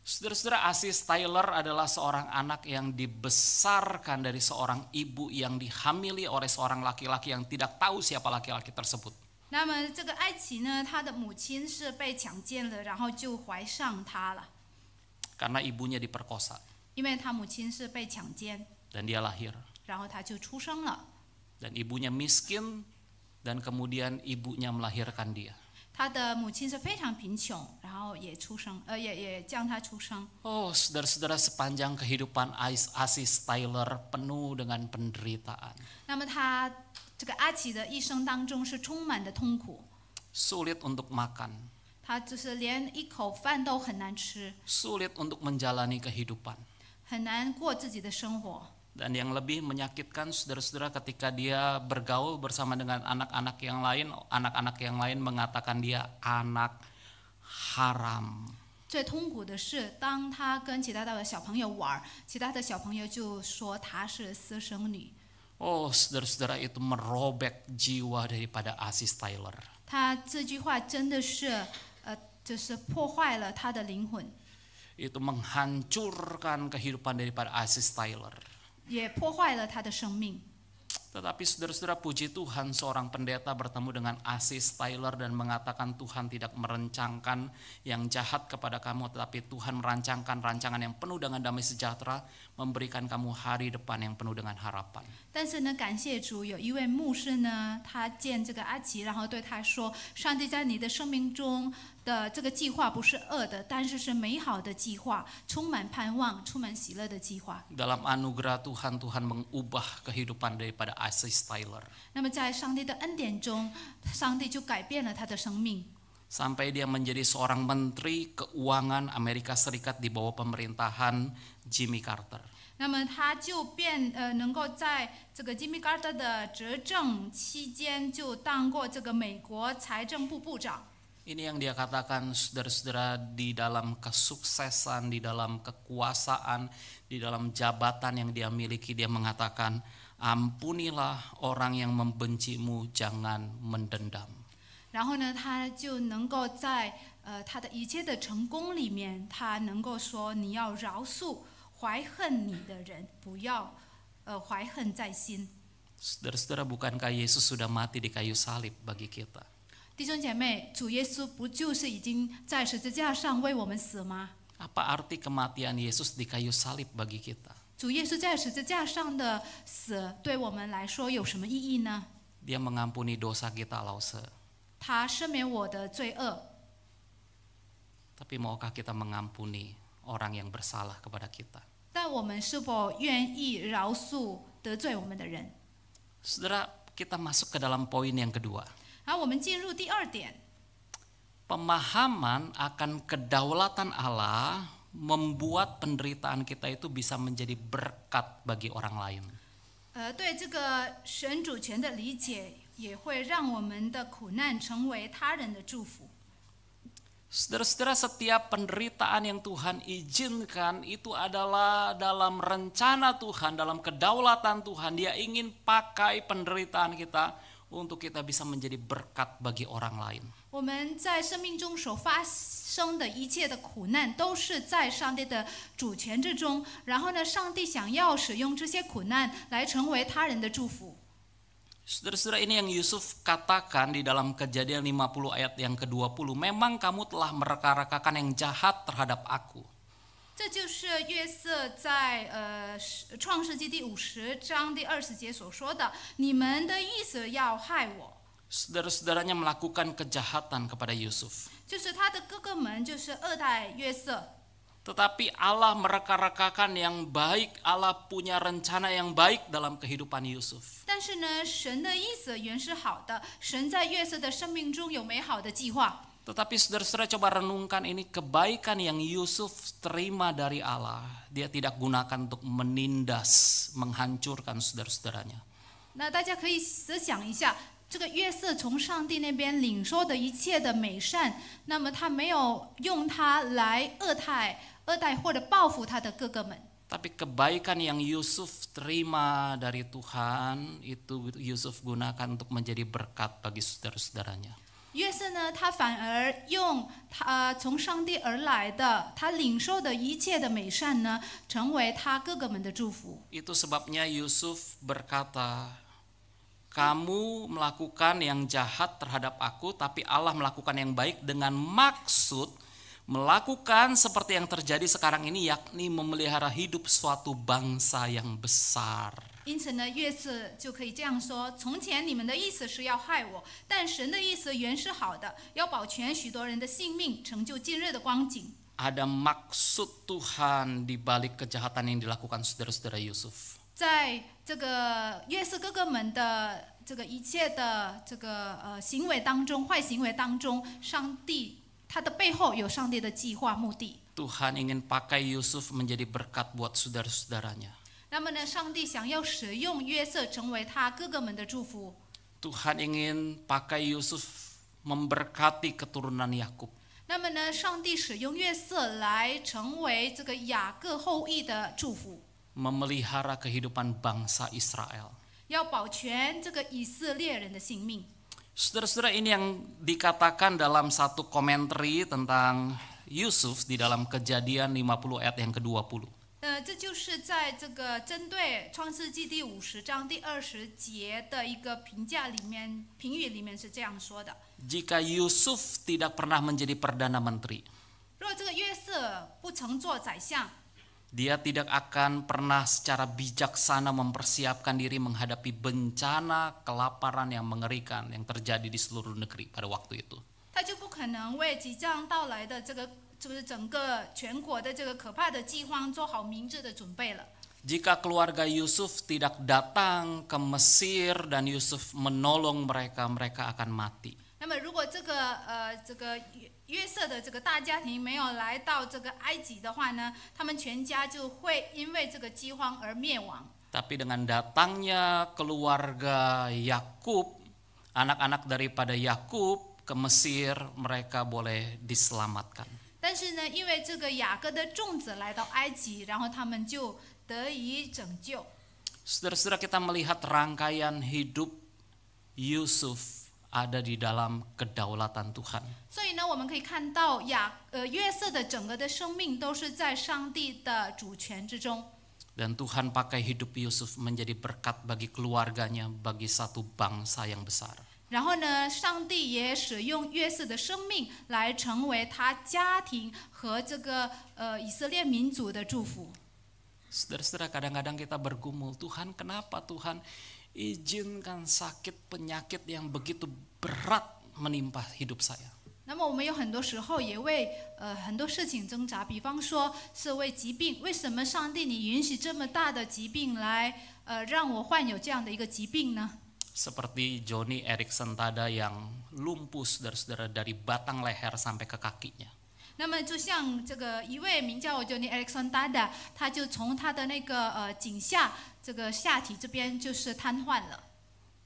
Saudara-saudara, Aziz Tyler adalah seorang anak yang dibesarkan dari seorang ibu yang dihamili oleh seorang laki-laki yang tidak tahu siapa laki-laki tersebut. 那么这个艾奇呢，他的母亲是被强奸了，然后就怀上他了， Karena ibunya diperkosa 因为他母亲是被强奸， dan dia lahir. 然后他就出生了。 Dan ibunya miskin dan kemudian ibunya melahirkan dia. 他的母亲是非常贫穷，然后也将他出生。 Oh, saudara-saudara, sepanjang kehidupan Aziz Tyler penuh dengan penderitaan. 那么他这个阿奇的一生当中是充满的痛苦， Sulit untuk makan, 他就是连一口饭都很难吃， sulit untuk menjalani kehidupan. 很难过自己的生活。 Dan yang lebih menyakitkan, saudara-saudara, ketika dia bergaul bersama dengan anak-anak yang lain mengatakan dia anak haram. 最痛苦的是，当他跟其他的小朋友玩，其他的小朋友就说他是私生女。 Oh, saudara-saudara, itu merobek jiwa daripada Aziz Tyler. 他这句话真的是，就是破坏了他的灵魂， Itu menghancurkan kehidupan daripada Aziz Tyler. 也破坏了他的生命。 Tetapi saudara-saudara, puji Tuhan, seorang pendeta bertemu dengan Aziz Tyler dan mengatakan Tuhan tidak merencangkan yang jahat kepada kamu, tetapi Tuhan merancangkan rancangan yang penuh dengan damai sejahtera, memberikan kamu hari depan yang penuh dengan harapan. 但是呢，感谢主，有一位牧师呢，他见这个阿奇，然后对他说：“上帝在你的生命中的这个计划不是恶的，但是是美好的计划，充满盼望、充满喜乐的计划。” Dalam anugerah Tuhan, Tuhan mengubah kehidupan daripada Aziz Tyler. 那么在上帝的恩典中，上帝就改变了他的生命， Sampai dia menjadi seorang menteri keuangan Amerika Serikat di bawah pemerintahan Jimmy Carter. 那么他就能够在这个 Jimmy Carter 的执政期间，就当过这个美国财政部部长。 Ini yang dia katakan, saudara-saudara, di dalam kesuksesan, di dalam kekuasaan, di dalam jabatan yang dia miliki, dia mengatakan, ampunilah orang yang membencimu, jangan mendendam. 然后呢，他就能够在他的一切的成功里面，他能够说：“你要饶恕怀恨你的人，不要怀恨在心。” Saudara-saudara, bukankah Yesus sudah mati di kayu salib bagi kita? 弟兄姐妹，主耶稣不就是已经在十字架上为我们死吗？ Apa arti kematian Yesus di kayu salib bagi kita? 主耶稣在十字架上的死，对我们来说有什么意义呢？ Dia mengampuni dosa kita, lause. 他赦免我的罪恶， Tapi maukah kita mengampuni orang yang bersalah kepada kita? 但我们是否愿意饶恕得罪我们的人？ Saudara, kita masuk ke dalam poin yang kedua. 然后我们进入第二点， Pemahaman akan kedaulatan Allah membuat penderitaan kita itu bisa menjadi berkat bagi orang lain. 对这个神主权的理解，也会让我们的苦难成为他人的祝福。 Saudara-saudara, setiap penderitaan yang Tuhan izinkan itu adalah dalam rencana Tuhan, dalam kedaulatan Tuhan. Dia ingin pakai penderitaan kita untuk kita bisa menjadi berkat bagi orang lain. 我们在生命中所发生的一切的苦难，都是在上帝的主权之中。然后呢，上帝想要使用这些苦难来成为他人的祝福。 Saudara-saudara, ini yang Yusuf katakan di dalam Kejadian 50 ayat yang ke-20. Memang kamu telah mereka-rekakan yang jahat terhadap aku. 这就是约瑟在创世纪第50章第20节所说的：“你们的意思要害我。” Saudara-saudaranya melakukan kejahatan kepada Yusuf. 就是他的哥哥们就是恶待约瑟。 Tetapi Allah mereka-rekakan yang baik, Allah punya rencana yang baik dalam kehidupan Yusuf. 但是呢，神的意思原是好的，神在约瑟的生命中有美好的计划。 Tetapi saudara-saudara coba renungkan ini kebaikan yang Yusuf terima dari Allah. Dia tidak gunakan untuk menindas, menghancurkan saudara-saudaranya. 那大家可以思想一下，这个约瑟从上帝那边领受的一切的美善，那么他没有用它来恶待或者报复他的哥哥们。 Tapi kebaikan yang Yusuf terima dari Tuhan itu Yusuf gunakan untuk menjadi berkat bagi saudara-saudaranya. 约瑟呢，他反而用从上帝而来的，他领受的一切的美善呢，成为他哥哥们的祝福。 Itu sebabnya Yusuf berkata, kamu melakukan yang jahat terhadap aku, tapi Allah melakukan yang baik dengan maksud melakukan seperti yang terjadi sekarang ini, yakni memelihara hidup suatu bangsa yang besar. 因此呢，约瑟就可以这样说：从前你们的意思是要害我，但神的意思原是好的，要保全许多人的性命，成就今日的光景。 Ada maksud Tuhan di balik kejahatan yang dilakukan saudara-saudara Yusuf. 在这个约瑟哥哥们的这个一切的这个行为当中，坏行为当中，上帝他的背后有上帝的计划目的。 Tuhan ingin pakai Yusuf menjadi berkat buat saudara-saudaranya. 那么呢，上帝想要使用约瑟成为他哥哥们的祝福。 Tuhan ingin pakai Yusuf memberkati keturunan Yakub. 那么呢，上帝使用约瑟来成为这个雅各后裔的祝福， Memelihara kehidupan bangsa Israel. 要保全这个以色列人的性命。 Saudara-saudara, ini yang dikatakan dalam satu komentari tentang Yusuf di dalam Kejadian 50 ayat yang ke-20. 这就是在这个针对创世纪第50章第20节的一个评语里面是这样说的： Jika Yusuf tidak pernah menjadi perdana menteri, 若这个约瑟不曾做宰相， dia tidak akan pernah secara bijaksana mempersiapkan diri menghadapi bencana kelaparan yang mengerikan yang terjadi di seluruh negeri pada waktu itu. 他就不可能为即将到来的这个就是整个全国的这个可怕的饥荒做好明智的准备了。 Jika keluarga Yusuf tidak datang ke Mesir dan Yusuf menolong mereka, mereka akan mati. 那么如果这个约瑟的这个大家庭没有来到这个埃及的话呢，他们全家就会因为这个饥荒而灭亡。 Tapi dengan datangnya keluarga Yakub, anak-anak daripada Yakub ke Mesir, mereka boleh diselamatkan. 但是呢，因为这个雅各的众子来到埃及，然后他们就得以拯救。 Saudara-saudara, kita melihat rangkaian hidup Yusuf ada di dalam kedaulatan Tuhan. 所以呢，我们可以看到约瑟的整个的生命都是在上帝的主权之中。 Dan Tuhan pakai hidup Yusuf menjadi berkat bagi keluarganya, bagi satu bangsa yang besar. 然后呢，上帝也使用约瑟的生命来成为他家庭和这个以色列民族的祝福。 Saudara-saudara, kadang-kadang kita bergumul, Tuhan kenapa Tuhan izinkan sakit penyakit yang begitu berat menimpa hidup saya. 那么我们有很多时候也为很多事情挣扎，比方说是为疾病，为什么上帝你允许这么大的疾病来让我患有这样的一个疾病呢？ Seperti Johnny Erickson Tada yang lumpuh saudara-saudara dari batang leher sampai ke kakinya. 那么就像这个一位名叫 Johnny Erickson Tada， 他就从他的那个颈下这个下体这边就是瘫痪了。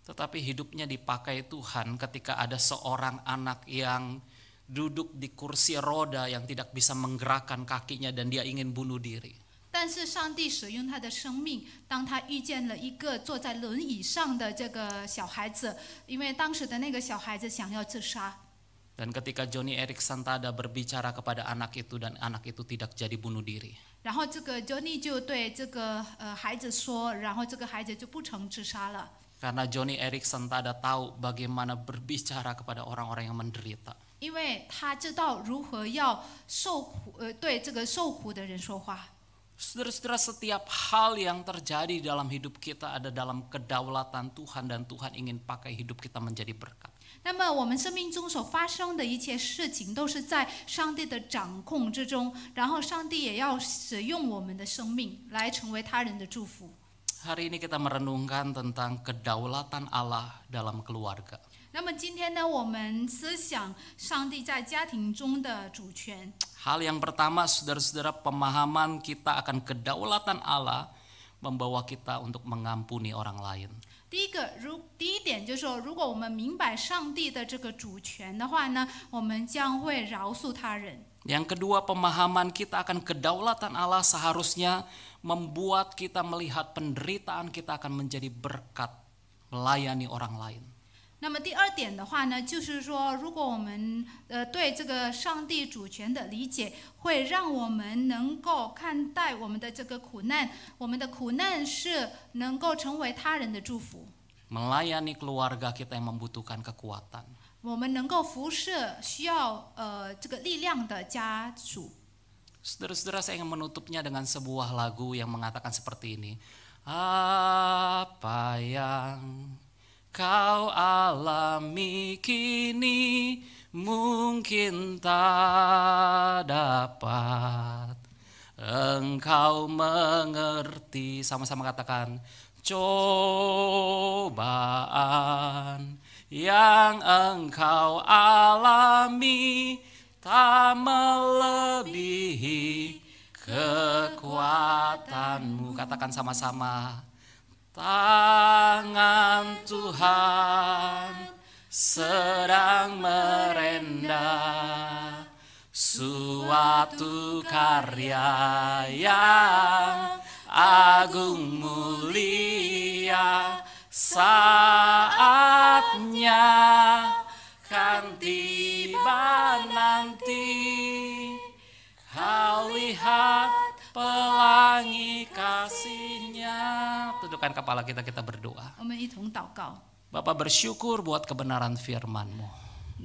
Tetapi hidupnya dipakai Tuhan ketika ada seorang anak yang duduk di kursi roda yang tidak bisa menggerakkan kakinya dan dia ingin bunuh diri. 但是上帝使用他的生命，当他遇见了一个坐在轮椅上的这个小孩子，因为当时的那个小孩子想要自杀。 Dan ketika Johnny Erickson Tada berbicara kepada anak itu dan anak itu tidak jadi bunuh diri. 然后这个 Johnny 就对这个孩子说，然后这个孩子就不曾自杀了。 Karena Johnny Erickson Tada tahu bagaimana berbicara kepada orang-orang yang menderita. 因为他知道如何要受苦，对这个受苦的人说话。 Saudara-saudara, setiap hal yang terjadi dalam hidup kita ada dalam kedaulatan Tuhan dan Tuhan ingin pakai hidup kita menjadi berkat. 那么我们生命中所发生的一切事情都是在上帝的掌控之中，然后上帝也要使用我们的生命来成为他人的祝福。 Hari ini kita merenungkan tentang kedaulatan Allah dalam keluarga. 那么今天呢，我们思想上帝在家庭中的主权。 Hal yang pertama, saudara-saudara, pemahaman kita akan kedaulatan Allah membawa kita untuk mengampuni orang lain. 第一点就是说，如果我们明白上帝的这个主权的话呢，我们将会饶恕他人。 Yang kedua, pemahaman kita akan kedaulatan Allah seharusnya membuat kita melihat penderitaan kita akan menjadi berkat melayani orang lain. 那么第二点的话呢，就是说，如果我们对这个上帝主权的理解，会让我们能够看待我们的这个苦难，我们的苦难是能够成为他人的祝福。 Melayani keluarga kita yang membutuhkan kekuatan. 我们能够服侍需要这个力量的家属。 Saudara-saudara, saya ingin menutupnya dengan sebuah lagu yang mengatakan seperti ini. Apa yang kau alami kini mungkin tak dapat engkau mengerti. Sama-sama katakan, cobaan yang engkau alami tak melebihi kekuatanmu. Katakan sama-sama. Tangan Tuhan sedang merendah suatu karya yang agung mulia, saatnya kan tiba nanti kau lihat pelangi kasih-Nya. Tundukkan kepala kita berdoa. 我们一同祷告。 Bapak bersyukur buat kebenaran firman-Mu.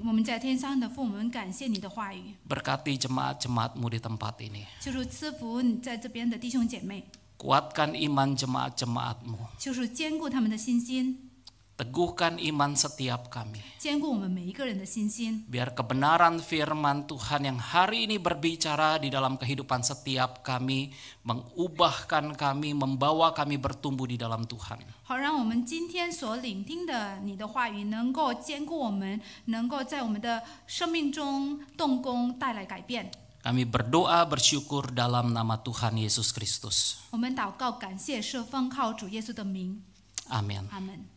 我们在天上的父，我们感谢你的话语， Berkati jemaat-jemaat-Mu di tempat ini. 求主赐福你在这边的弟兄姐妹， Kuatkan iman jemaat-jemaat-Mu. 求主坚固他们的信心， Teguhkan iman setiap kami. 坚固我们每一个人的信心。 Biar kebenaran firman Tuhan yang hari ini berbicara di dalam kehidupan setiap kami, mengubahkan kami, membawa kami bertumbuh di dalam Tuhan. 好，让我们今天所聆听的你的话语，能够坚固我们，能够在我们的生命中动工，带来改变。 Kami berdoa bersyukur dalam nama Tuhan Yesus Kristus. 我们祷告，感谢是奉靠主耶稣的名， Amin. 阿门。